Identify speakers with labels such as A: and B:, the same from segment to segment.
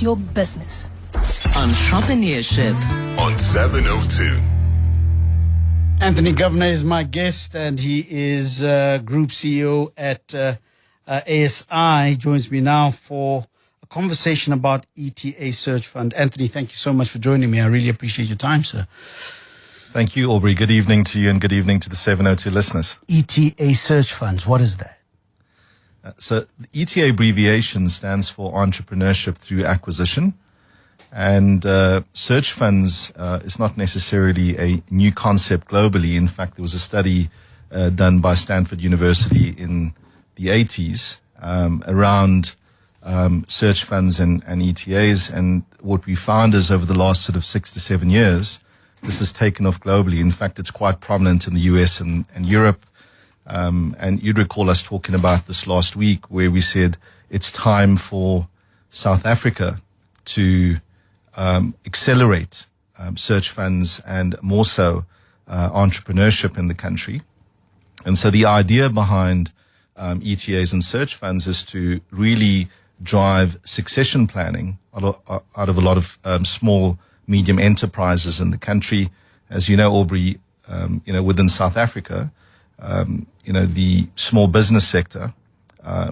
A: your business.
B: Entrepreneurship
C: on 702.
D: Anthony Govender is my guest, and he is Group CEO at ASI. Joins me now for a conversation about ETA Search Fund. Anthony, thank you so much for joining me. I really appreciate your time, sir.
E: Thank you, Aubrey. Good evening to you and good evening to the 702 listeners.
D: ETA Search Funds, what is that?
E: So the ETA abbreviation stands for Entrepreneurship Through Acquisition. And search funds is not necessarily a new concept globally. In fact, there was a study done by Stanford University in the 80s around search funds and ETAs. And what we found is over the last sort of 6 to 7 years, this has taken off globally. In fact, it's quite prominent in the US and Europe. And you'd recall us talking about this last week where we said it's time for South Africa to accelerate search funds and more so entrepreneurship in the country. And so the idea behind ETAs and search funds is to really drive succession planning out of a lot of small, medium enterprises in the country. As you know, Aubrey, within South Africa, the small business sector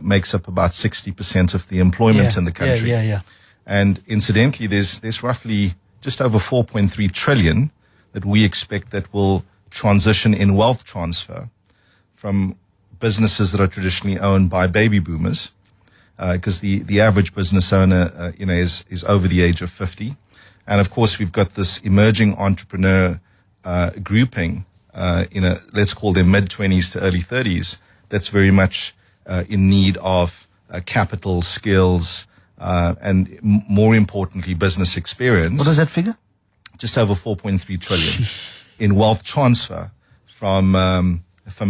E: makes up about 60% of the employment in the country.
D: Yeah.
E: And incidentally, there's roughly just over 4.3 trillion that we expect that will transition in wealth transfer from businesses that are traditionally owned by baby boomers, because the average business owner, is over the age of 50. And of course, we've got this emerging entrepreneur grouping, let's call them mid-20s to early 30s, that's very much in need of capital, skills, and more importantly, business experience.
D: What does that figure?
E: Just over 4.3 trillion in wealth transfer from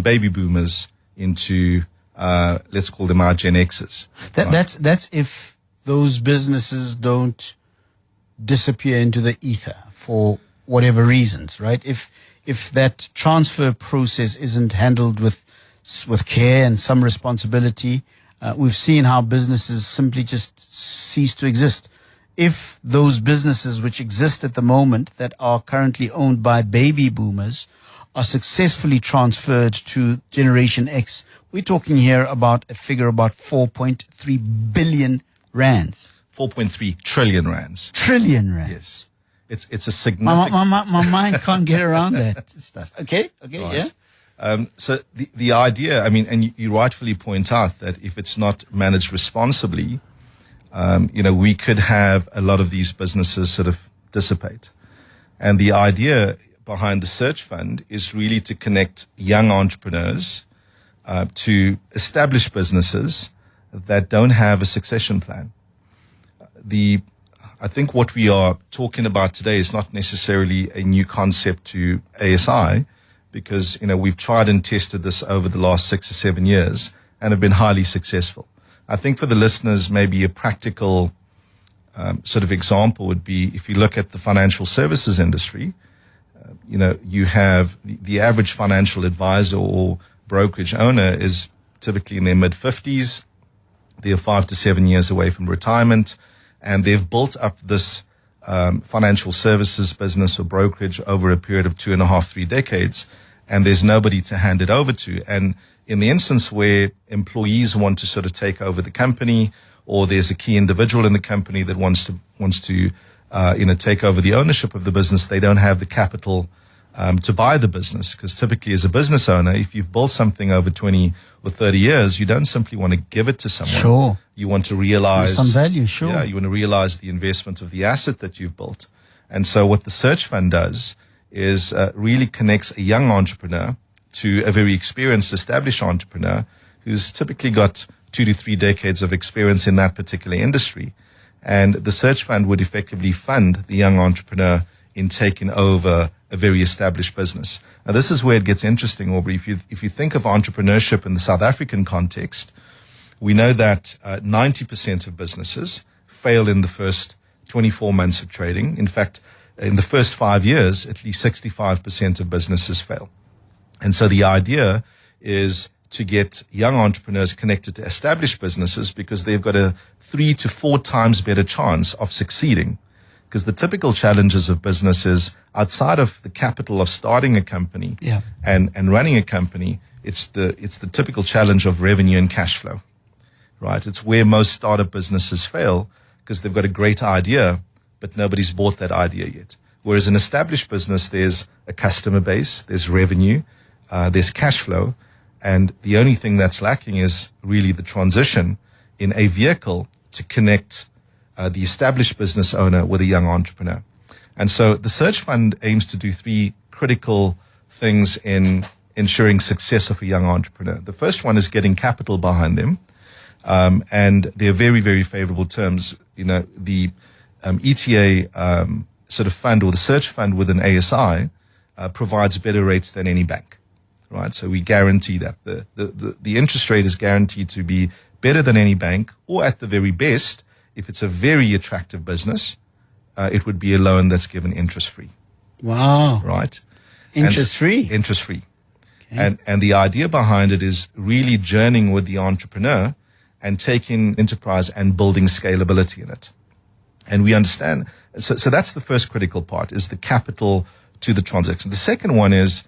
E: baby boomers into, let's call them our Gen Xers.
D: That's if those businesses don't disappear into the ether for whatever reasons, right? If that transfer process isn't handled with care and some responsibility, we've seen how businesses simply just cease to exist. If those businesses which exist at the moment that are currently owned by baby boomers are successfully transferred to Generation X, we're talking here about a figure about 4.3 billion rands.
E: 4.3 trillion rands.
D: Trillion rands.
E: Yes. It's a significant...
D: My mind can't get around that stuff. Okay, right.
E: Yeah. So the idea, and you rightfully point out that if it's not managed responsibly, we could have a lot of these businesses sort of dissipate. And the idea behind the search fund is really to connect young entrepreneurs to established businesses that don't have a succession plan. I think what we are talking about today is not necessarily a new concept to ASI, because, we've tried and tested this over the last 6 or 7 years and have been highly successful. I think for the listeners, maybe a practical sort of example would be if you look at the financial services industry, you have the average financial advisor or brokerage owner is typically in their mid-50s. They're 5 to 7 years away from retirement. And they've built up this financial services business or brokerage over a period of 2.5, 3 decades, and there's nobody to hand it over to. And in the instance where employees want to sort of take over the company, or there's a key individual in the company that wants to take over the ownership of the business, they don't have the capital to buy the business. Because typically as a business owner, if you've built something over 20 or 30 years, you don't simply want to give it to someone.
D: Sure.
E: You want to realize
D: some value, sure.
E: Yeah, you want to realize the investment of the asset that you've built. And so what the search fund does is really connects a young entrepreneur to a very experienced, established entrepreneur who's typically got 2 to 3 decades of experience in that particular industry. And the search fund would effectively fund the young entrepreneur in taking over a very established business. Now, this is where it gets interesting, Aubrey. If you think of entrepreneurship in the South African context, we know that 90% of businesses fail in the first 24 months of trading. In fact, in the first 5 years, at least 65% of businesses fail. And so the idea is to get young entrepreneurs connected to established businesses because they've got a 3 to 4 times better chance of succeeding. Because the typical challenges of business is outside of the capital of starting a company and running a company, it's the typical challenge of revenue and cash flow, right? It's where most startup businesses fail because they've got a great idea, but nobody's bought that idea yet. Whereas an established business, there's a customer base, there's revenue, there's cash flow, and the only thing that's lacking is really the transition in a vehicle to connect the established business owner with a young entrepreneur. And so the Search Fund aims to do 3 critical things in ensuring success of a young entrepreneur. The first one is getting capital behind them, and they're very, very favorable terms. You know, the ETA sort of fund or the Search Fund within ASI provides better rates than any bank, right? So we guarantee that the interest rate is guaranteed to be better than any bank, or at the very best, if it's a very attractive business, it would be a loan that's given interest-free.
D: Wow.
E: Right?
D: Interest-free?
E: Interest-free. Okay. And the idea behind it is really journeying with the entrepreneur and taking enterprise and building scalability in it. And we understand, so that's the first critical part, is the capital to the transaction. The second one is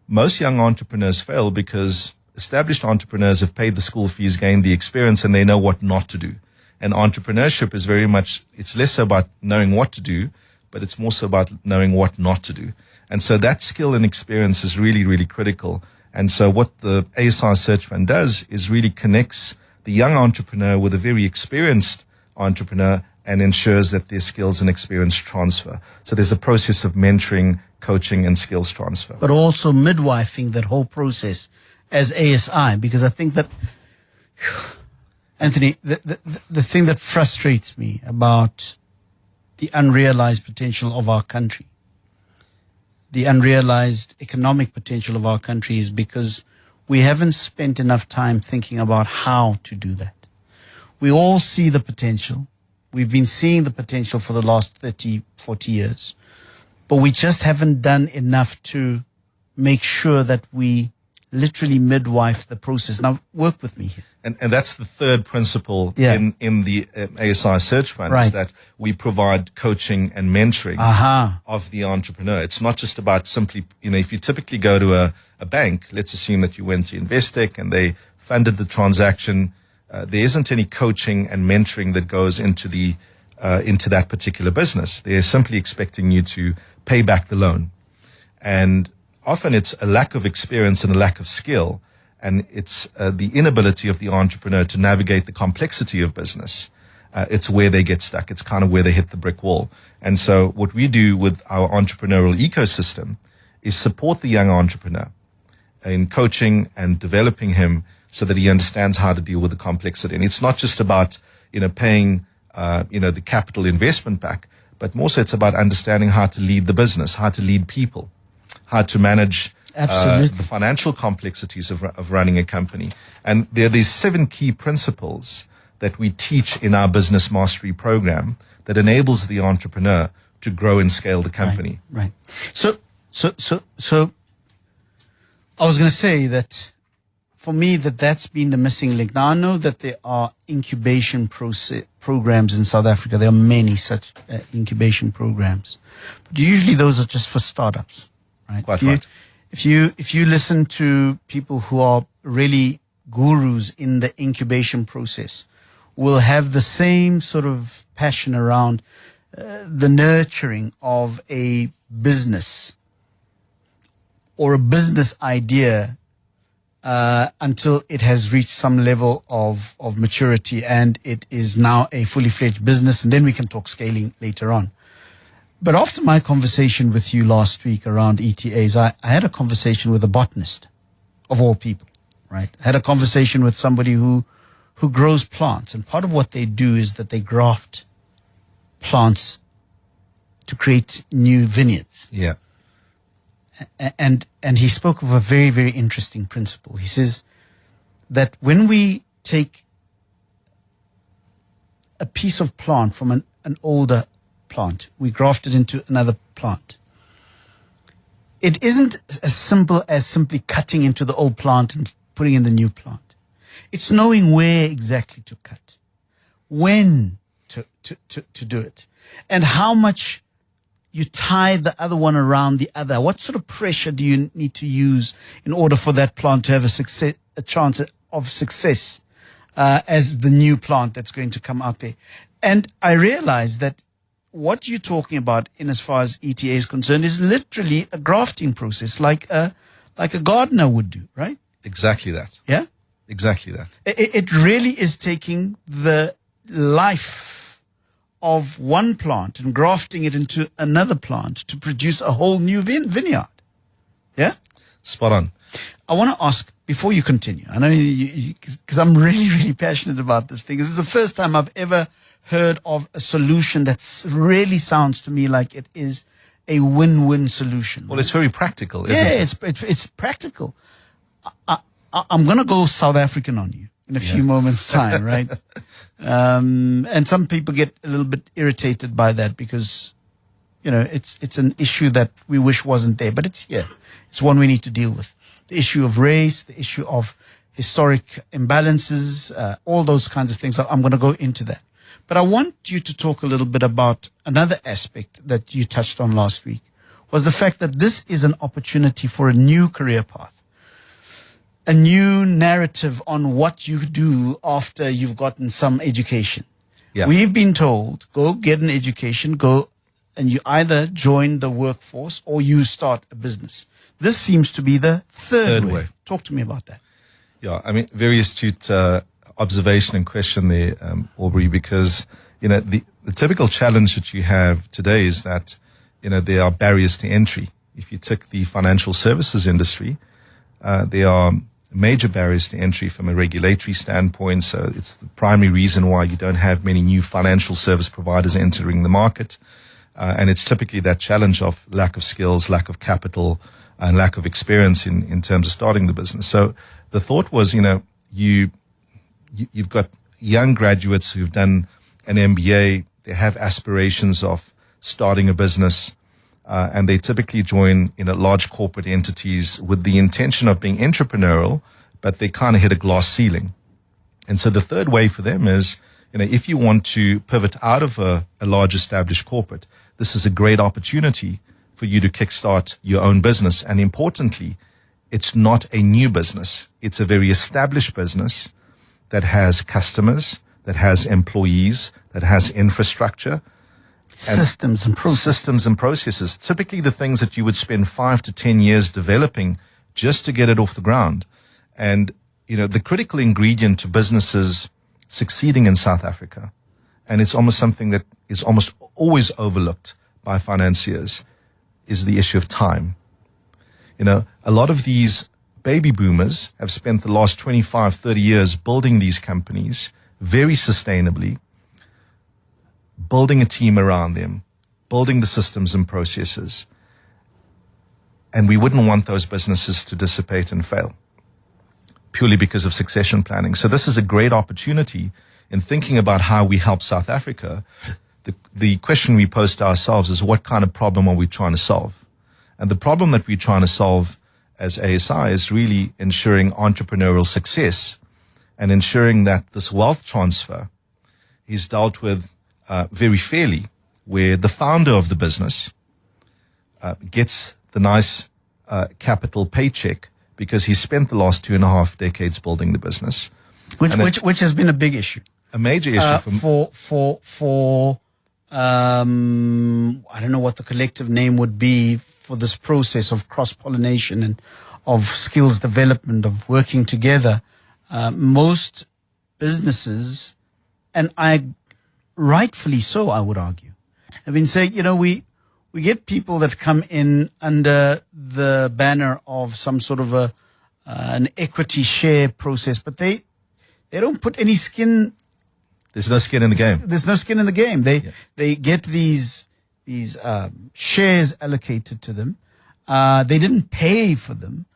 E: most young entrepreneurs fail because established entrepreneurs have paid the school fees, gained the experience, and they know what not to do. And entrepreneurship is very much, it's less about knowing what to do, but it's more so about knowing what not to do. And so that skill and experience is really, really critical. And so what the ASI Search Fund does is really connects the young entrepreneur with a very experienced entrepreneur and ensures that their skills and experience transfer. So there's a process of mentoring, coaching, and skills transfer.
D: But also midwifing that whole process as ASI, because I think that, Anthony, the thing that frustrates me about the unrealized potential of our country, the unrealized economic potential of our country, is because we haven't spent enough time thinking about how to do that. We all see the potential. We've been seeing the potential for the last 30, 40 years, but we just haven't done enough to make sure that we literally midwife the process. Now, work with me here.
E: And that's the third principle in the ASI Search Fund, is that we provide coaching and mentoring of the entrepreneur. It's not just about simply, you know, if you typically go to a bank, let's assume that you went to Investec and they funded the transaction. There isn't any coaching and mentoring that goes into that particular business. They're simply expecting you to pay back the loan. And often it's a lack of experience and a lack of skill. And it's the inability of the entrepreneur to navigate the complexity of business. It's where they get stuck. It's kind of where they hit the brick wall. And so what we do with our entrepreneurial ecosystem is support the young entrepreneur in coaching and developing him so that he understands how to deal with the complexity. And it's not just about, you know, paying, the capital investment back, but more so it's about understanding how to lead the business, how to lead people, how to manage the financial complexities of running a company. And there are these 7 key principles that we teach in our business mastery program that enables the entrepreneur to grow and scale the company.
D: Right. So I was going to say that for me, that's been the missing link. Now, I know that there are incubation programs in South Africa. There are many such incubation programs. But usually those are just for startups, right?
E: Quite right.
D: If you listen to people who are really gurus in the incubation process, will have the same sort of passion around the nurturing of a business or a business idea until it has reached some level of maturity and it is now a fully fledged business, and then we can talk scaling later on. But after my conversation with you last week around ETAs, I had a conversation with a botanist, of all people, right? I had a conversation with somebody who grows plants. And part of what they do is that they graft plants to create new vineyards.
E: Yeah.
D: And he spoke of a very, very interesting principle. He says that when we take a piece of plant from an older plant, we graft it into another plant. It isn't as simple as simply cutting into the old plant and putting in the new plant. It's knowing where exactly to cut, when to do it, and how much you tie the other one around the other. What sort of pressure do you need to use in order for that plant to have a chance of success as the new plant that's going to come out there? And I realized that what you're talking about in as far as ETA is concerned is literally a grafting process, like a gardener would do, right?
E: Exactly that.
D: Yeah?
E: Exactly that.
D: It really is taking the life of one plant and grafting it into another plant to produce a whole new vineyard. Yeah?
E: Spot on.
D: I want to ask, before you continue, I know because I'm really, really passionate about this thing. This is the first time I've ever heard of a solution that really sounds to me like it is a win-win solution.
E: Well, it's very practical, isn't it?
D: Yeah, it's practical. I'm going to go South African on you in a few moments' time, right? And some people get a little bit irritated by that because, you know, it's an issue that we wish wasn't there, but it's here. It's one we need to deal with. The issue of race, the issue of historic imbalances, all those kinds of things. I'm going to go into that. But I want you to talk a little bit about another aspect that you touched on last week, was the fact that this is an opportunity for a new career path, a new narrative on what you do after you've gotten some education.
E: Yeah.
D: We've been told, go get an education, go and you either join the workforce or you start a business. This seems to be the third way. Talk to me about that.
E: Yeah, I mean, very astute observation and question there, Aubrey, because, you know, the typical challenge that you have today is that, you know, there are barriers to entry. If you took the financial services industry, there are major barriers to entry from a regulatory standpoint. So it's the primary reason why you don't have many new financial service providers entering the market. And it's typically that challenge of lack of skills, lack of capital, and lack of experience in terms of starting the business. So the thought was, you know, you've got young graduates who've done an MBA. They have aspirations of starting a business, and they typically join, you know, large corporate entities with the intention of being entrepreneurial, but they kind of hit a glass ceiling. And so the third way for them is, you know, if you want to pivot out of a large established corporate, this is a great opportunity for you to kickstart your own business. And importantly, it's not a new business. It's a very established business that has customers, that has employees, that has infrastructure.
D: Systems and processes.
E: Systems and processes. Typically the things that you would spend 5 to 10 years developing just to get it off the ground. And, you know, the critical ingredient to businesses succeeding in South Africa, and it's almost something that is almost always overlooked by financiers, is the issue of time. You know, a lot of these baby boomers have spent the last 25, 30 years building these companies very sustainably, building a team around them, building the systems and processes. And we wouldn't want those businesses to dissipate and fail purely because of succession planning. So this is a great opportunity in thinking about how we help South Africa. The question we pose to ourselves is, what kind of problem are we trying to solve? And the problem that we're trying to solve as ASI is really ensuring entrepreneurial success and ensuring that this wealth transfer is dealt with very fairly, where the founder of the business gets the nice capital paycheck because he spent the last 2.5 decades building the business.
D: Which has been a big issue.
E: A major issue
D: for I don't know what the collective name would be for this process of cross-pollination and of skills development, of working together. Most businesses, and rightfully so, I would argue, have been saying, you know, we get people that come in under the banner of some sort of an equity share process, but they don't put any skin.
E: There's no skin in the game.
D: There's no skin in the game. They get these shares allocated to them. They didn't pay for them.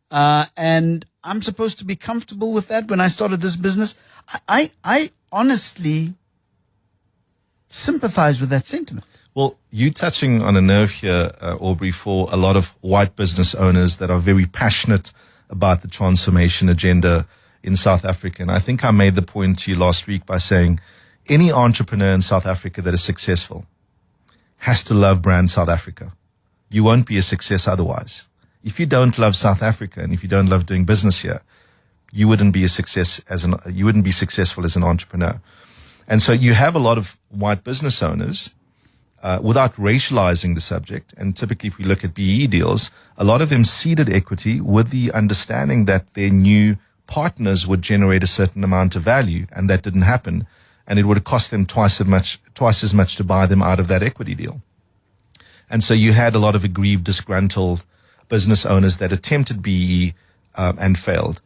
D: And I'm supposed to be comfortable with that when I started this business. I honestly sympathize with that sentiment.
E: Well, you touching on a nerve here, Aubrey, for a lot of white business owners that are very passionate about the transformation agenda in South Africa. And I think I made the point to you last week by saying any entrepreneur in South Africa that is successful has to love brand South Africa. You won't be a success otherwise. If you don't love South Africa and if you don't love doing business here, you wouldn't be successful as an entrepreneur. And so you have a lot of white business owners, without racializing the subject. And typically, if we look at BE deals, a lot of them seeded equity with the understanding that their new partners would generate a certain amount of value, and that didn't happen. And it would have cost them twice as much to buy them out of that equity deal. And so you had a lot of aggrieved, disgruntled business owners that attempted BE and failed.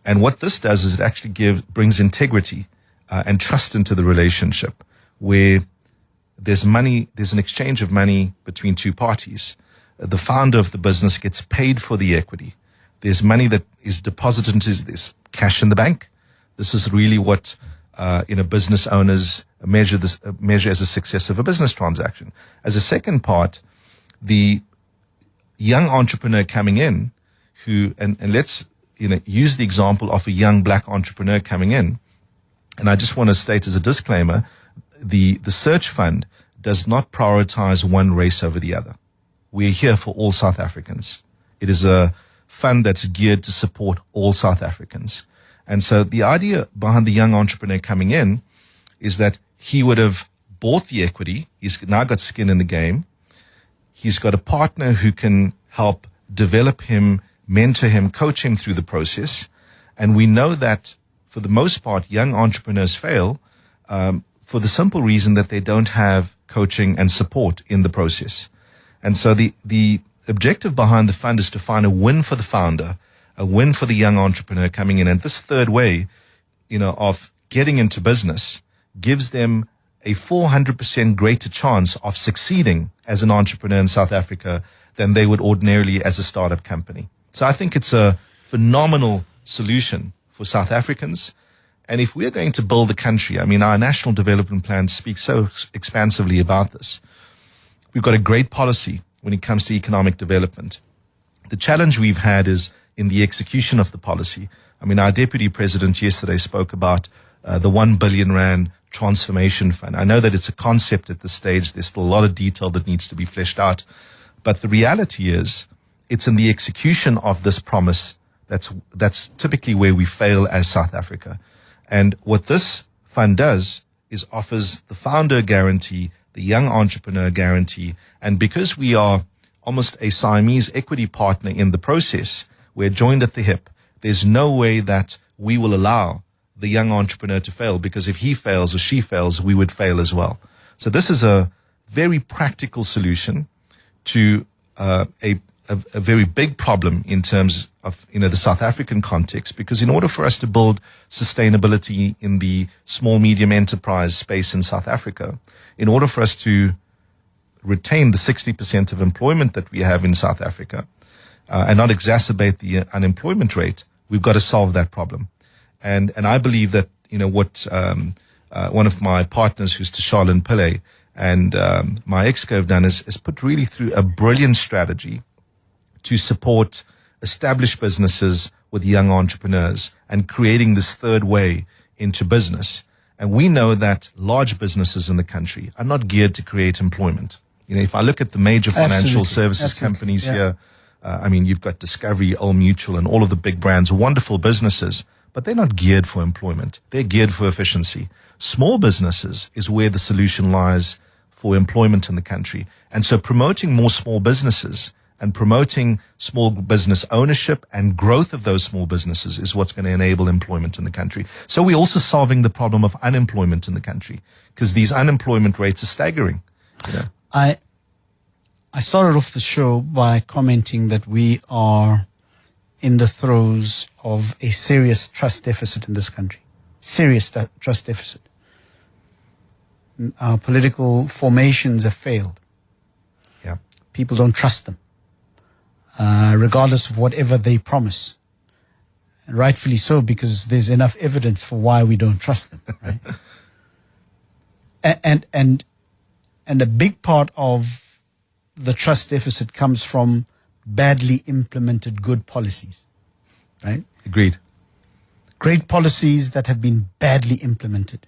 E: And what this does is it actually brings integrity and trust into the relationship, where there's an exchange of money between two parties. The founder of the business gets paid for the equity. There's money that is deposited into this cash in the bank. This is really what business owners measure as a success of a business transaction. As a second part, the young entrepreneur coming in, and let's use the example of a young black entrepreneur coming in. And I just want to state as a disclaimer, the search fund does not prioritize one race over the other. We're here for all South Africans. It is a fund that's geared to support all South Africans. And so the idea behind the young entrepreneur coming in is that he would have bought the equity. He's now got skin in the game. He's got a partner who can help develop him, mentor him, coach him through the process. And we know that for the most part, young entrepreneurs fail for the simple reason that they don't have coaching and support in the process. And so the objective behind the fund is to find a win for the founder, a win for the young entrepreneur coming in. And this third way, of getting into business gives them a 400% greater chance of succeeding as an entrepreneur in South Africa than they would ordinarily as a startup company. So I think it's a phenomenal solution for South Africans. And if we're going to build the country, our national development plan speaks so expansively about this. We've got a great policy when it comes to economic development. The challenge we've had is in the execution of the policy. Our deputy president yesterday spoke about the 1 billion rand transformation fund. I know that it's a concept at this stage. There's still a lot of detail that needs to be fleshed out. But the reality is it's in the execution of this promise that's typically where we fail as South Africa. And what this fund does is offers the founder guarantee, the young entrepreneur guarantee. And because we are almost a Siamese equity partner in the process, we're joined at the hip. There's no way that we will allow the young entrepreneur to fail, because if he fails or she fails, we would fail as well. So this is a very practical solution to a very big problem in terms of the South African context, because in order for us to build sustainability in the small medium enterprise space in South Africa, in order for us to retain the 60% of employment that we have in South Africa and not exacerbate the unemployment rate, we've got to solve that problem. And I believe that what one of my partners, who's Tisharlin Pillay, and my exco have done is put really through a brilliant strategy to support established businesses with young entrepreneurs and creating this third way into business. And we know that large businesses in the country are not geared to create employment. If I look at the major financial services companies here, you've got Discovery, Old Mutual, and all of the big brands, wonderful businesses, but they're not geared for employment. They're geared for efficiency. Small businesses is where the solution lies for employment in the country. And so promoting more small businesses and promoting small business ownership and growth of those small businesses is what's going to enable employment in the country. So we're also solving the problem of unemployment in the country, because these unemployment rates are staggering.
D: I started off the show by commenting that we are in the throes of a serious trust deficit in this country. Serious trust deficit. Our political formations have failed.
E: Yeah.
D: People don't trust them, regardless of whatever they promise. And rightfully so, because there's enough evidence for why we don't trust them. Right? and a big part of the trust deficit comes from badly implemented good policies. right?
E: Agreed.
D: Great policies that have been badly implemented.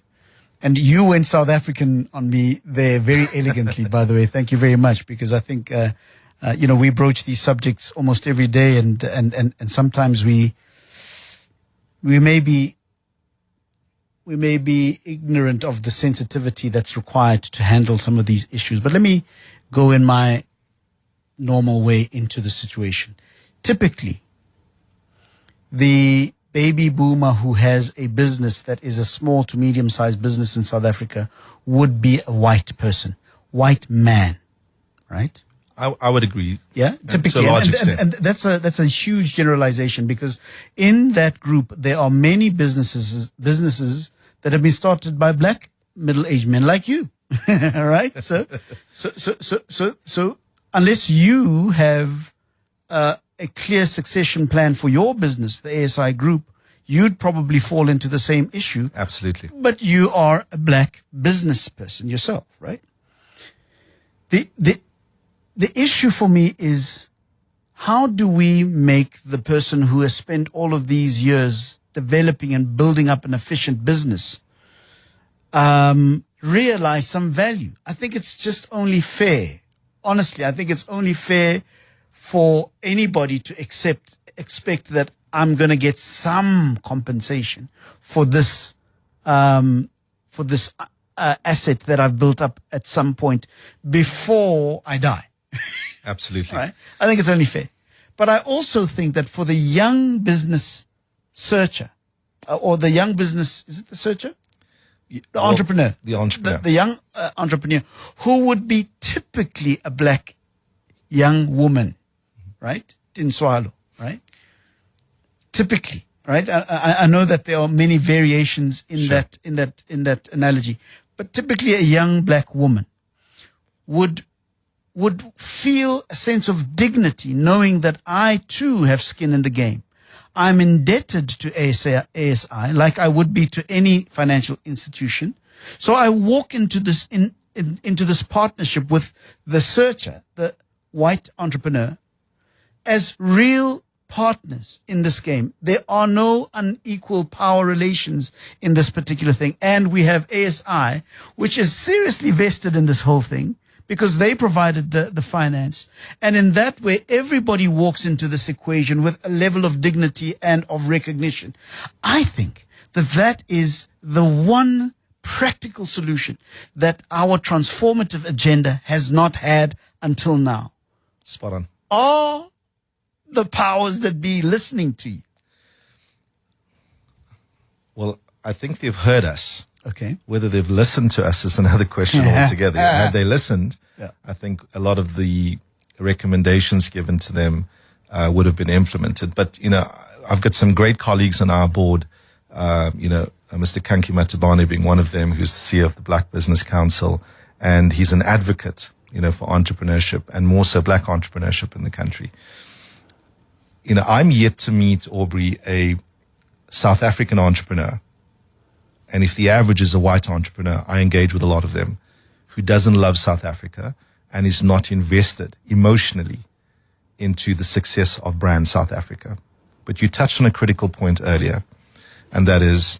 D: And you went South African on me there very elegantly, by the way. Thank you very much, because I think, we broach these subjects almost every day, and sometimes we may be ignorant of the sensitivity that's required to handle some of these issues. But let me go in my normal way into the situation. Typically, the baby boomer who has a business that is a small to medium-sized business in South Africa would be a white person, white man, right?
E: I would agree.
D: Yeah, typically.
E: To a large extent.
D: And that's a huge generalization, because in that group, there are many businesses that have been started by black middle-aged men like you, right? So unless you have a clear succession plan for your business, the ASI group, you'd probably fall into the same issue.
E: Absolutely.
D: But you are a black business person yourself, right? The issue for me is, how do we make the person who has spent all of these years developing and building up an efficient business realize some value? I think it's just only fair. Honestly, I think it's only fair for anybody to expect that I'm going to get some compensation for this asset that I've built up at some point before I die.
E: Absolutely.
D: Right? I think it's only fair. But I also think that for the young business searcher, or the young business, is it the searcher? The entrepreneur.
E: The entrepreneur.
D: The young entrepreneur, who would be typically a black young woman, right? Tinswalo, right? Typically, right? I know that there are many variations in
E: Sure.
D: in that analogy, but typically a young black woman would feel a sense of dignity knowing that I too have skin in the game. I'm indebted to ASI like I would be to any financial institution. So I walk into this into this partnership with the searcher, the white entrepreneur, as real partners in this game. There are no unequal power relations in this particular thing. And we have ASI, which is seriously vested in this whole thing, because they provided the finance. And in that way, everybody walks into this equation with a level of dignity and of recognition. I think that is the one practical solution that our transformative agenda has not had until now.
E: Spot on.
D: Are the powers that be listening to you?
E: Well, I think they've heard us.
D: Okay.
E: Whether they've listened to us is another question altogether. Had they listened,
D: Yeah.
E: I think a lot of the recommendations given to them would have been implemented. But, I've got some great colleagues on our board, Mr. Kanki Matabane being one of them, who's the CEO of the Black Business Council, and he's an advocate, for entrepreneurship, and more so black entrepreneurship in the country. I'm yet to meet, Aubrey, a South African entrepreneur. And if the average is a white entrepreneur, I engage with a lot of them, who doesn't love South Africa and is not invested emotionally into the success of brand South Africa. But you touched on a critical point earlier, and that is,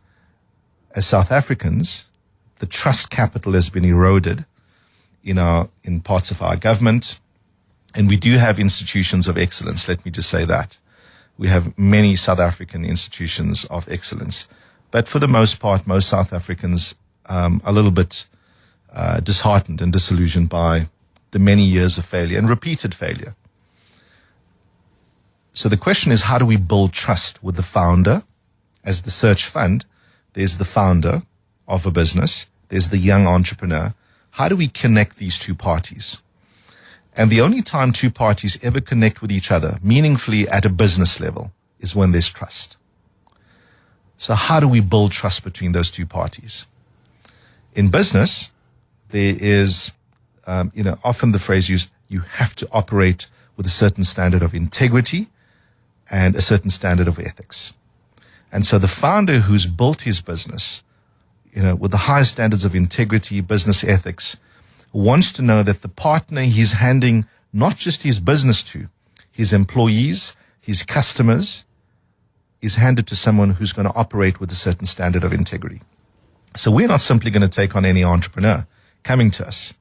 E: as South Africans, the trust capital has been eroded in parts of our government, and we do have institutions of excellence. Let me just say that. We have many South African institutions of excellence. But for the most part, most South Africans are a little bit disheartened and disillusioned by the many years of failure and repeated failure. So the question is, how do we build trust with the founder? As the search fund, there's the founder of a business, there's the young entrepreneur. How do we connect these two parties? And the only time two parties ever connect with each other meaningfully at a business level is when there's trust. So how do we build trust between those two parties? In business, there is, often the phrase used, you have to operate with a certain standard of integrity and a certain standard of ethics. And so the founder who's built his business, with the highest standards of integrity, business ethics, wants to know that the partner he's handing not just his business to, his employees, his customers, is handed to someone who's going to operate with a certain standard of integrity. So we're not simply going to take on any entrepreneur coming to us.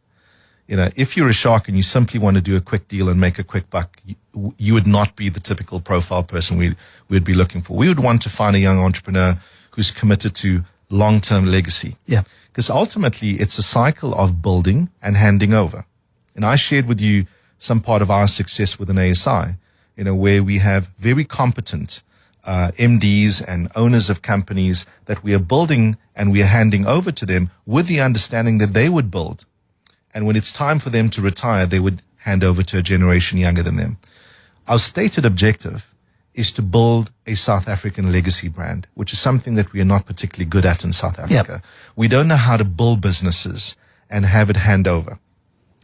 E: You know, if you're a shark and you simply want to do a quick deal and make a quick buck, you would not be the typical profile person we'd be looking for. We would want to find a young entrepreneur who's committed to long-term legacy.
D: Yeah.
E: Because ultimately it's a cycle of building and handing over. And I shared with you some part of our success within ASI, you know, where we have very competent MDs and owners of companies that we are building and we are handing over to them with the understanding that they would build. And when it's time for them to retire, they would hand over to a generation younger than them. Our stated objective is to build a South African legacy brand, which is something that we are not particularly good at in South Africa.
D: Yep.
E: We don't know how to build businesses and have it hand over.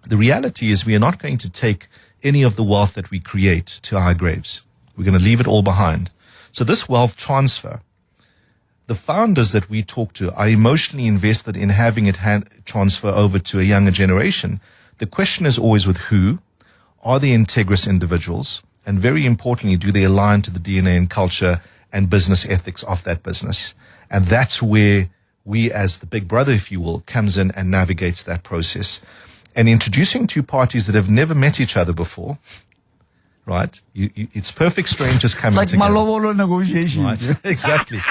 E: The reality is we are not going to take any of the wealth that we create to our graves. We're going to leave it all behind. So this wealth transfer, the founders that we talk to are emotionally invested in having it transfer over to a younger generation. The question is always with who? Are they integrous individuals? And very importantly, do they align to the DNA and culture and business ethics of that business? And that's where we, as the big brother, if you will, comes in and navigates that process. And introducing two parties that have never met each other before, right? It's perfect strangers coming
D: Like
E: together.
D: Malobolo negotiations.
E: Right? Exactly.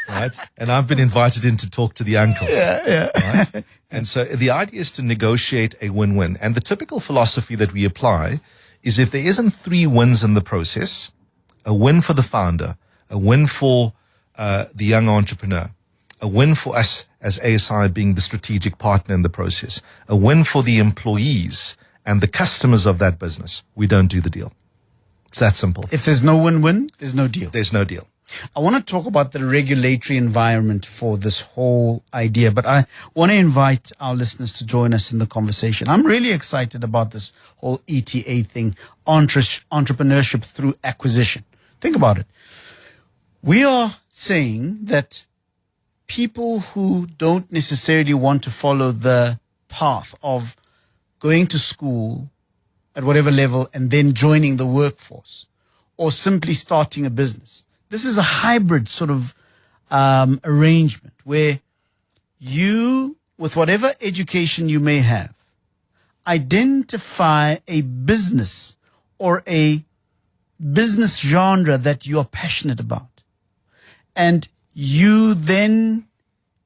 E: Right? And I've been invited in to talk to the uncles.
D: Yeah.
E: Right? And so the idea is to negotiate a win-win. And the typical philosophy that we apply is if there isn't 3 wins in the process, a win for the founder, a win for the young entrepreneur, a win for us as ASI being the strategic partner in the process, a win for the employees and the customers of that business, we don't do the deal. It's that simple.
D: If there's no win-win, there's no deal.
E: There's no deal.
D: I want to talk about the regulatory environment for this whole idea, but I want to invite our listeners to join us in the conversation. I'm really excited about this whole ETA thing, entrepreneurship through acquisition. Think about it. We are saying that people who don't necessarily want to follow the path of going to school at whatever level and then joining the workforce or simply starting a business. This is a hybrid sort of arrangement where you, with whatever education you may have, identify a business or a business genre that you are passionate about. And you then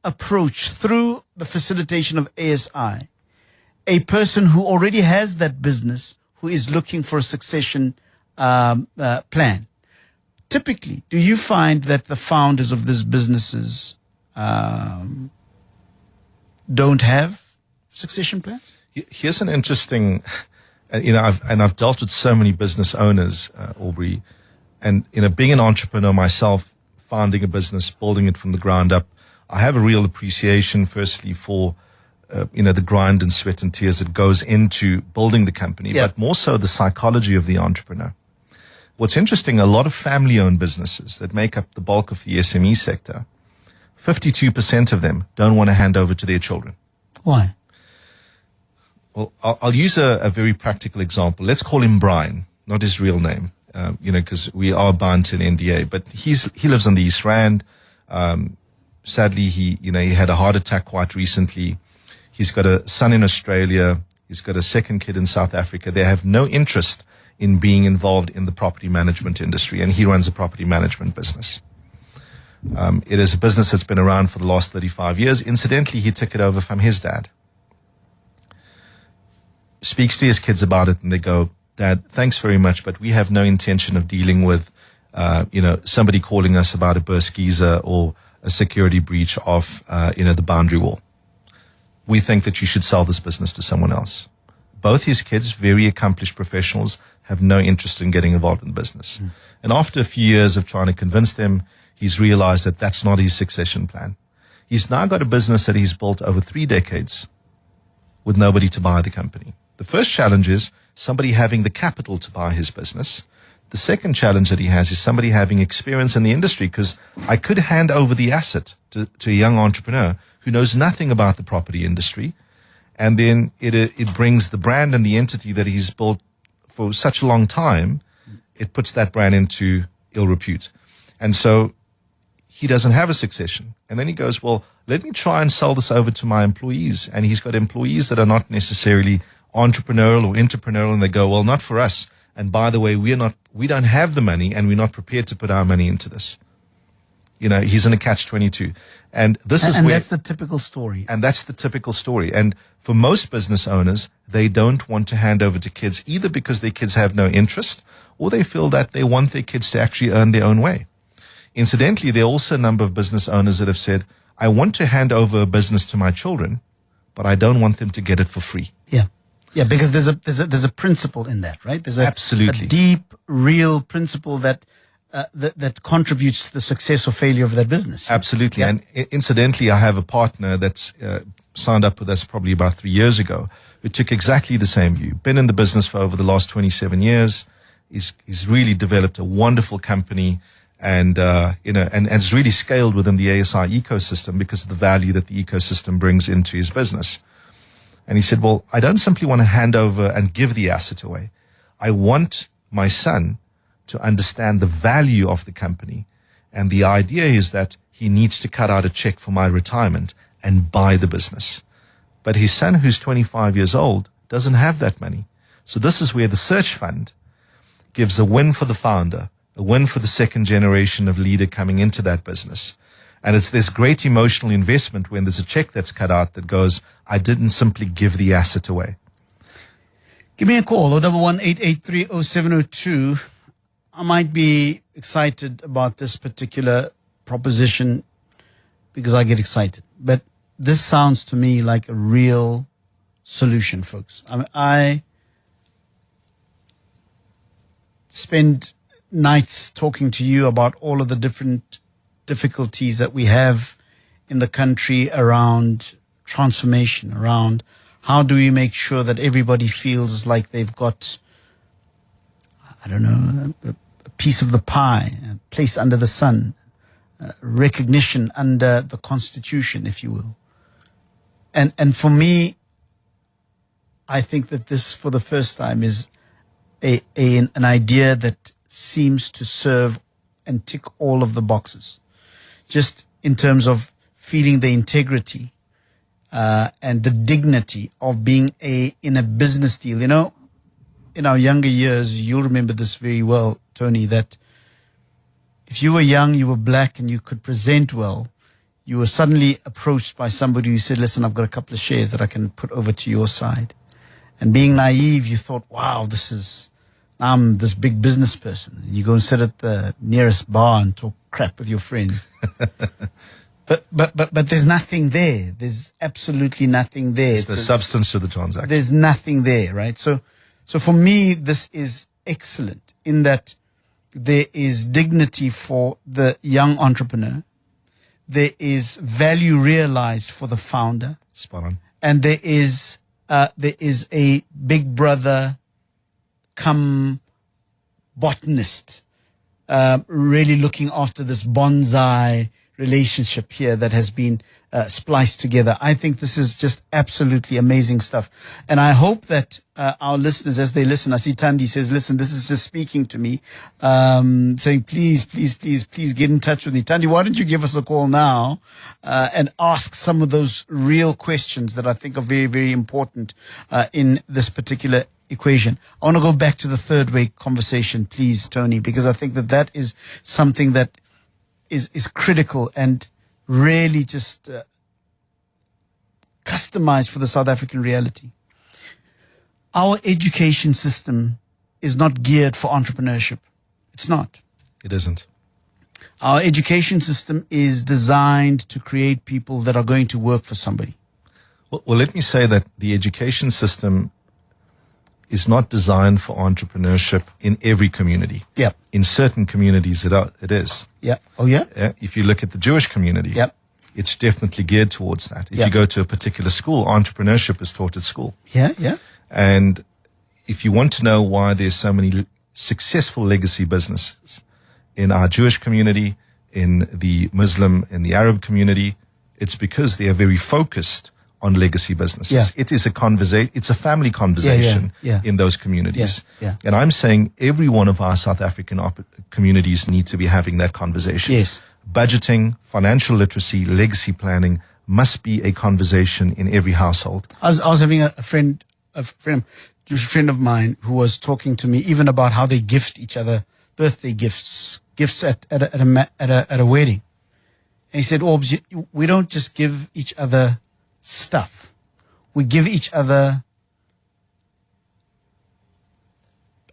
D: approach through the facilitation of ASI a person who already has that business, who is looking for a succession plan. Typically, do you find that the founders of these businesses don't have succession plans?
E: Here's an interesting, I've dealt with so many business owners, Aubrey, and being an entrepreneur myself, founding a business, building it from the ground up, I have a real appreciation, firstly, for the grind and sweat and tears that goes into building the company, but more so the psychology of the entrepreneur. What's interesting, a lot of family-owned businesses that make up the bulk of the SME sector, 52% of them don't want to hand over to their children.
D: Why?
E: Well, I'll use a very practical example. Let's call him Brian, not his real name, because we are bound to an NDA. But he lives on the East Rand. Sadly, he had a heart attack quite recently. He's got a son in Australia. He's got a second kid in South Africa. They have no interest in being involved in the property management industry, and he runs a property management business. It is a business that's been around for the last 35 years. Incidentally, he took it over from his dad. Speaks to his kids about it, and they go, "Dad, thanks very much, but we have no intention of dealing with, somebody calling us about a burst geyser or a security breach of, the boundary wall. We think that you should sell this business to someone else." Both his kids, very accomplished professionals, have no interest in getting involved in the business. And after a few years of trying to convince them, he's realized that that's not his succession plan. He's now got a business that he's built over 3 decades with nobody to buy the company. The first challenge is somebody having the capital to buy his business. The second challenge that he has is somebody having experience in the industry, because I could hand over the asset to a young entrepreneur who knows nothing about the property industry, and then it brings the brand and the entity that he's built for such a long time, it puts that brand into ill repute. And so he doesn't have a succession. And then he goes, well, let me try and sell this over to my employees. And he's got employees that are not necessarily entrepreneurial or entrepreneurial, and they go, well, not for us. And by the way, we don't have the money, and we're not prepared to put our money into this. You know, he's in a catch-22. And
D: that's the typical story.
E: And that's the typical story. And for most business owners, they don't want to hand over to kids, either because their kids have no interest, or they feel that they want their kids to actually earn their own way. Incidentally, there are also a number of business owners that have said, I want to hand over a business to my children, but I don't want them to get it for free.
D: Yeah. Yeah, because there's a principle in that, right? There's
E: Absolutely.
D: a deep, real principle that contributes to the success or failure of that business.
E: Absolutely.
D: Yeah.
E: And incidentally, I have a partner that's signed up with us probably about 3 years ago who took exactly the same view. Been in the business for over the last 27 years. He's really developed a wonderful company, and and has really scaled within the ASI ecosystem because of the value that the ecosystem brings into his business. And he said, well, I don't simply want to hand over and give the asset away. I want my son to understand the value of the company. And the idea is that he needs to cut out a check for my retirement and buy the business. But his son, who's 25 years old, doesn't have that money. So this is where the search fund gives a win for the founder, a win for the second generation of leader coming into that business. And it's this great emotional investment when there's a check that's cut out that goes, I didn't simply give the asset away.
D: Give me a call, 011-883-0702. I might be excited about this particular proposition because I get excited. But this sounds to me like a real solution, folks. I spend nights talking to you about all of the different difficulties that we have in the country around transformation, around how do we make sure that everybody feels like they've got, I don't know, a piece of the pie, a place under the sun, recognition under the Constitution, if you will. And for me, I think that this, for the first time, is an idea that seems to serve and tick all of the boxes. Just in terms of feeling the integrity and the dignity of being in a business deal. You know, in our younger years, you'll remember this very well, Tony, that if you were young, you were black, and you could present well, you were suddenly approached by somebody who said, listen, I've got a couple of shares that I can put over to your side. And being naive, you thought, wow, I'm this big business person. And you go and sit at the nearest bar and talk crap with your friends. But there's nothing there. There's absolutely nothing there.
E: It's the substance to the transaction.
D: There's nothing there, right? So for me, this is excellent in that there is dignity for the young entrepreneur. There is value realized for the founder.
E: Spot on.
D: And there is a big brother come botanist, really looking after this bonsai relationship here that has been spliced together. I think this is just absolutely amazing stuff. And I hope that our listeners, as they listen, I see Thandi says, listen, this is just speaking to me, saying, please get in touch with me. Thandi, why don't you give us a call now and ask some of those real questions that I think are very, very important in this particular equation. I want to go back to the third way conversation, please, Tony, because I think that is something that is critical and really just customized for the South African reality. Our education system is not geared for entrepreneurship. It's not.
E: It isn't.
D: Our education system is designed to create people that are going to work for somebody.
E: Well, let me say that the education system is not designed for entrepreneurship in every community.
D: Yeah.
E: In certain communities, it is.
D: Yeah. Oh, yeah?
E: If you look at the Jewish community,
D: yeah,
E: it's definitely geared towards that. If you go to a particular school, entrepreneurship is taught at school.
D: Yeah, yeah.
E: And if you want to know why there's so many successful legacy businesses in our Jewish community, in the Muslim, in the Arab community, it's because they are very focused on legacy businesses.
D: Yeah.
E: It is a conversation. It's a family conversation in those communities.
D: Yeah.
E: And I'm saying every one of our South African communities need to be having that conversation.
D: Yes.
E: Budgeting, financial literacy, legacy planning must be a conversation in every household.
D: I was having a friend of mine who was talking to me even about how they gift each other birthday gifts at a wedding. And he said, Orbs, we don't just give each other stuff. We give each other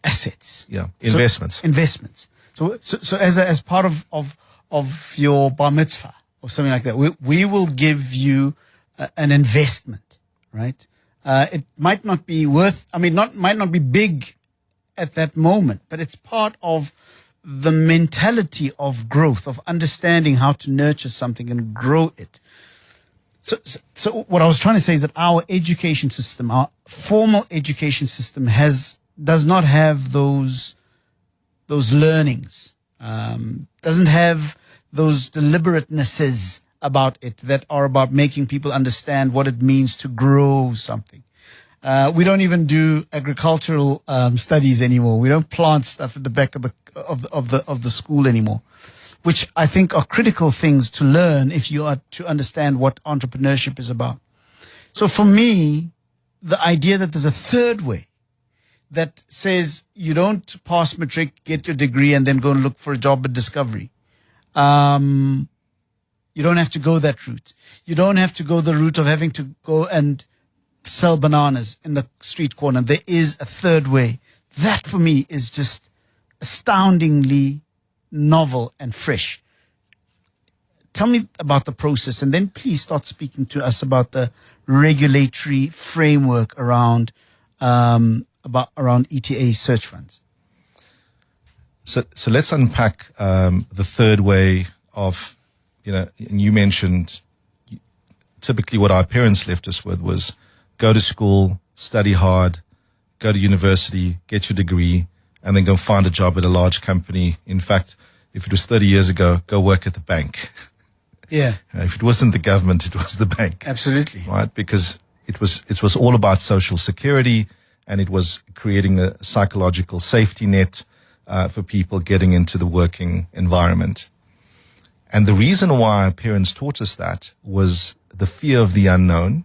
D: assets.
E: Yeah, investments.
D: So as part of your bar mitzvah or something like that, we will give you an investment, right? It might not be might not be big at that moment, but it's part of the mentality of growth, of understanding how to nurture something and grow it. So what I was trying to say is that our education system, our formal education system does not have those learnings, doesn't have those deliberatenesses about it that are about making people understand what it means to grow something. We don't even do agricultural studies anymore. We don't plant stuff at the back of the school anymore, which I think are critical things to learn if you are to understand what entrepreneurship is about. So for me, the idea that there's a third way that says you don't pass matric, get your degree, and then go and look for a job at Discovery. You don't have to go that route. You don't have to go the route of having to go and sell bananas in the street corner. There is a third way. That for me is just astoundingly novel and fresh. Tell me about the process, and then please start speaking to us about the regulatory framework around ETA Search Funds.
E: So let's unpack the third way of, and you mentioned typically what our parents left us with was go to school, study hard, go to university, get your degree, and then go find a job at a large company. In fact, if it was 30 years ago, go work at the bank.
D: Yeah.
E: If it wasn't the government, it was the bank.
D: Absolutely.
E: Right? Because it was all about social security, and it was creating a psychological safety net for people getting into the working environment. And the reason why our parents taught us that was the fear of the unknown,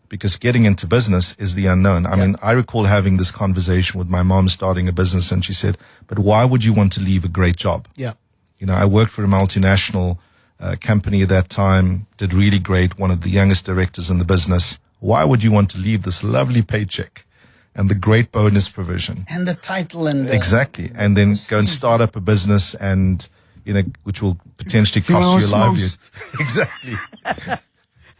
E: because getting into business is the unknown. I mean, I recall having this conversation with my mom starting a business, and she said, but why would you want to leave a great job?
D: Yeah.
E: I worked for a multinational company at that time, did really great, one of the youngest directors in the business. Why would you want to leave this lovely paycheck and the great bonus provision?
D: And the title and
E: exactly. And then go and start up a business and, which will potentially cost you your livelihood. Exactly.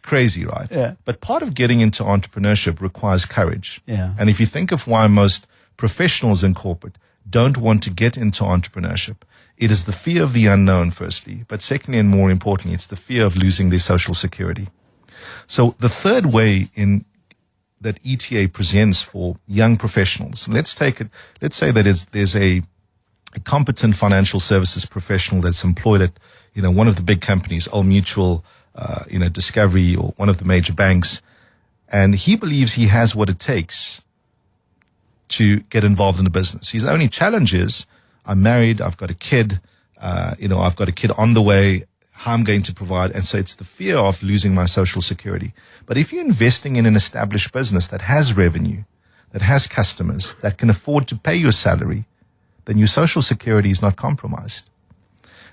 E: Crazy, right?
D: Yeah.
E: But part of getting into entrepreneurship requires courage.
D: Yeah.
E: And if you think of why most professionals in corporate don't want to get into entrepreneurship, it is the fear of the unknown, firstly. But secondly, and more importantly, it's the fear of losing their social security. So the third way that ETA presents for young professionals, let's say that there's a competent financial services professional that's employed at, one of the big companies, Old Mutual, Discovery, or one of the major banks, and he believes he has what it takes to get involved in the business. His only challenge is, I'm married, I've got a kid, I've got a kid on the way, how I'm going to provide. And so it's the fear of losing my social security. But if you're investing in an established business that has revenue, that has customers, that can afford to pay your salary, then your social security is not compromised.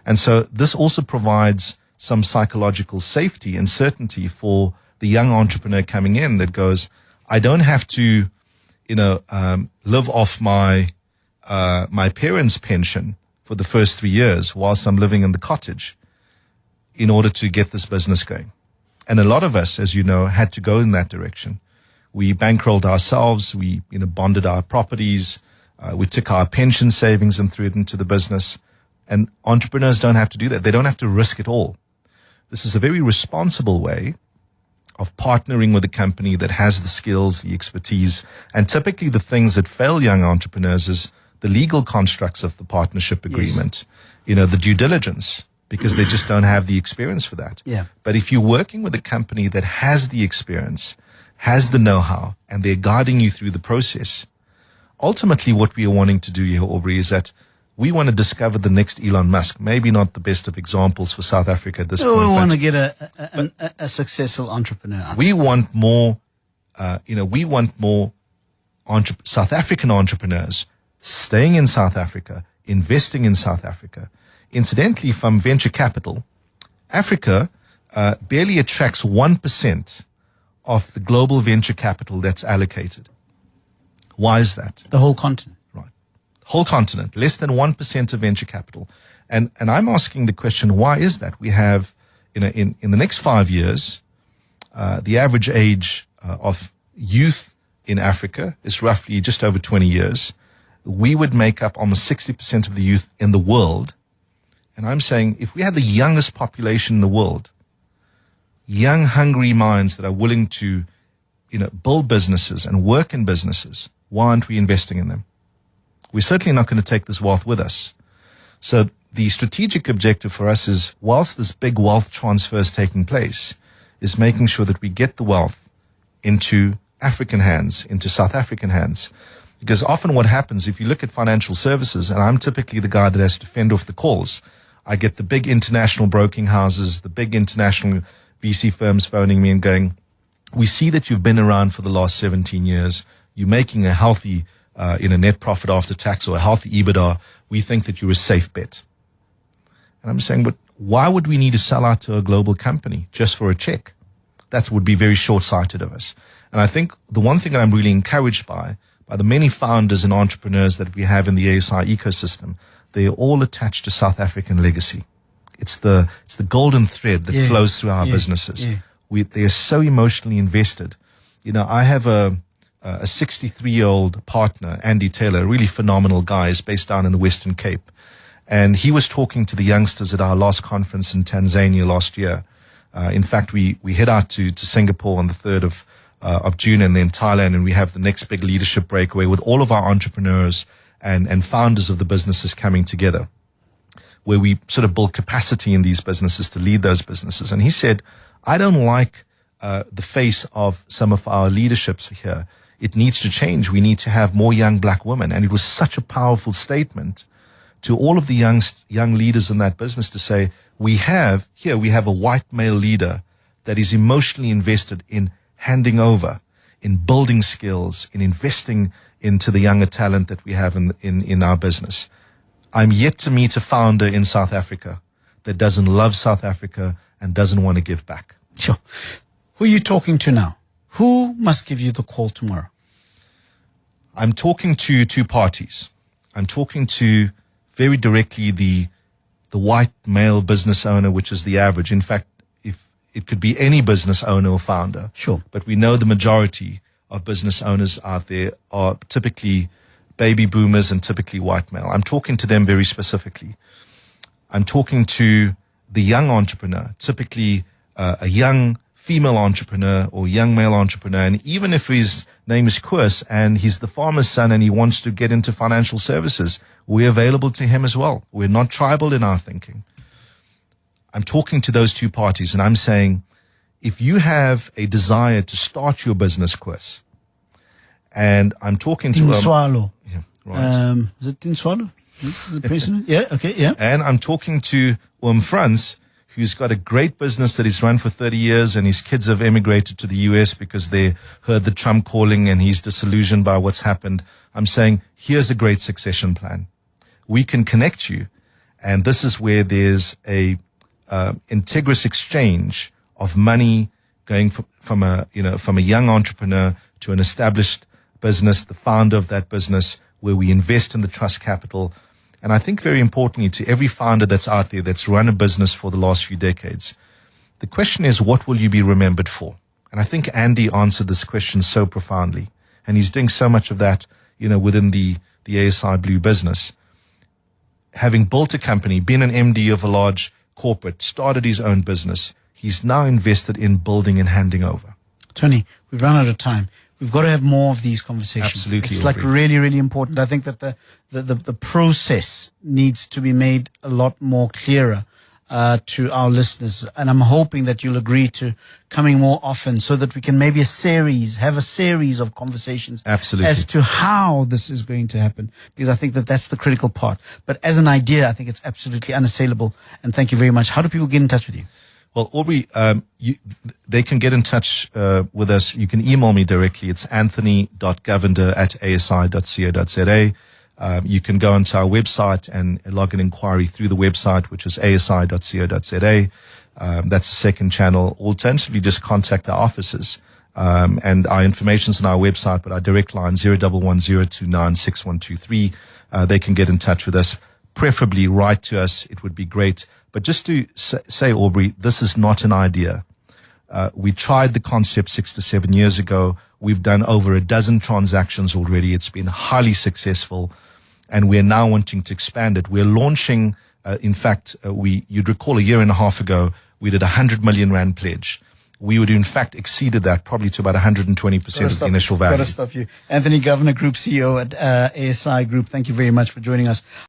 E: And so this also provides some psychological safety and certainty for the young entrepreneur coming in that goes, I don't have to, live off my parents' pension for the first 3 years whilst I'm living in the cottage in order to get this business going. And a lot of us, as you know, had to go in that direction. We bankrolled ourselves. We, bonded our properties. We took our pension savings and threw it into the business. And entrepreneurs don't have to do that. They don't have to risk it all. This is a very responsible way of partnering with a company that has the skills, the expertise, and typically the things that fail young entrepreneurs is the legal constructs of the partnership agreement, the due diligence. because they just don't have the experience for that.
D: Yeah.
E: But if you're working with a company that has the experience, has the know-how, and they're guiding you through the process, ultimately what we are wanting to do here, Aubrey, is that we want to discover the next Elon Musk. Maybe not the best of examples for South Africa at this point.
D: We want to get a successful entrepreneur.
E: We want more, South African entrepreneurs staying in South Africa, investing in South Africa. Incidentally, from venture capital, Africa barely attracts 1% of the global venture capital that's allocated. Why is that?
D: The whole continent.
E: Right. Whole continent, less than 1% of venture capital. And I'm asking the question, why is that? We have, in the next 5 years, the average age of youth in Africa is roughly just over 20 years. We would make up almost 60% of the youth in the world. And I'm saying, if we had the youngest population in the world, young, hungry minds that are willing to, build businesses and work in businesses, why aren't we investing in them? We're certainly not going to take this wealth with us. So the strategic objective for us is, whilst this big wealth transfer is taking place, is making sure that we get the wealth into African hands, into South African hands. Because often what happens, if you look at financial services, and I'm typically the guy that has to fend off the calls, I get the big international broking houses, the big international VC firms phoning me and going, we see that you've been around for the last 17 years. You're making a healthy net profit after tax or a healthy EBITDA. We think that you're a safe bet. And I'm saying, but why would we need to sell out to a global company just for a check? That would be very short-sighted of us. And I think the one thing that I'm really encouraged by the many founders and entrepreneurs that we have in the ASI ecosystem, they are all attached to South African legacy. It's the golden thread that flows through our businesses. Yeah. They are so emotionally invested. I have a 63-year-old partner, Andy Taylor, a really phenomenal guy. He's based down in the Western Cape. And he was talking to the youngsters at our last conference in Tanzania last year. In fact, we head out to Singapore on the 3rd of June, and then Thailand, and we have the next big leadership breakaway with all of our entrepreneurs and founders of the businesses coming together, where we sort of build capacity in these businesses to lead those businesses. And he said, I don't like the face of some of our leaderships here. It needs to change. We need to have more young black women. And it was such a powerful statement to all of the young leaders in that business to say, we have a white male leader that is emotionally invested in handing over, in building skills, in investing into the younger talent that we have in our business. I'm yet to meet a founder in South Africa that doesn't love South Africa and doesn't want to give back.
D: Sure. Who are you talking to now? Who must give you the call tomorrow?
E: I'm talking to two parties. I'm talking to very directly the white male business owner, which is the average. In fact, if it could be any business owner or founder.
D: Sure.
E: But we know the majority of business owners out there are typically baby boomers and typically white male. I'm talking to them very specifically. I'm talking to the young entrepreneur, typically a young female entrepreneur or young male entrepreneur. And even if his name is Koos and he's the farmer's son and he wants to get into financial services, we're available to him as well. We're not tribal in our thinking. I'm talking to those two parties and I'm saying, if you have a desire to start your business, Koos, and I'm talking to
D: Swallow.
E: Yeah, right.
D: Is it Swallow? The president? Yeah, okay, yeah.
E: And I'm talking to Franz, who's got a great business that he's run for 30 years, and his kids have emigrated to the US because they heard the Trump calling and he's disillusioned by what's happened. I'm saying, here's a great succession plan. We can connect you. And this is where there's a integrous exchange of money going from a young entrepreneur to an established business, the founder of that business, where we invest in the trust capital. And I think very importantly to every founder that's out there that's run a business for the last few decades, the question is, what will you be remembered for? And I think Andy answered this question so profoundly. And he's doing so much of that, within the ASI Blue business. Having built a company, been an MD of a large corporate, started his own business, he's now invested in building and handing over.
D: Tony, we've run out of time. We've got to have more of these conversations.
E: Absolutely.
D: It's like really, really important. I think that the process needs to be made a lot more clearer. to our listeners, and I'm hoping that you'll agree to coming more often so that we can maybe have a series of conversations
E: Absolutely.
D: as to how this is going to happen, because I think that that's the critical part. But as an idea, I think it's absolutely unassailable, and thank you very much. How do people get in touch with you?
E: Well, Aubrey, they can get in touch with us. You can email me directly. It's anthony.govender@asi.co.za. You can go onto our website and log an inquiry through the website, which is asi.co.za. That's the second channel. Alternatively, just contact our offices. And our information's on our website, but our direct line 011-029-6123. They can get in touch with us, preferably write to us. It would be great. But just to say, Aubrey, this is not an idea. We tried the concept 6 to 7 years ago. We've done over a dozen transactions already. It's been highly successful, and we're now wanting to expand it. We're launching, in fact, you'd recall a year and a half ago, we did 100 million rand pledge. We would, in fact, exceeded that probably to about 120% of the initial value.
D: Got to stop you. Anthony Govender, Group CEO at ASI Group, thank you very much for joining us.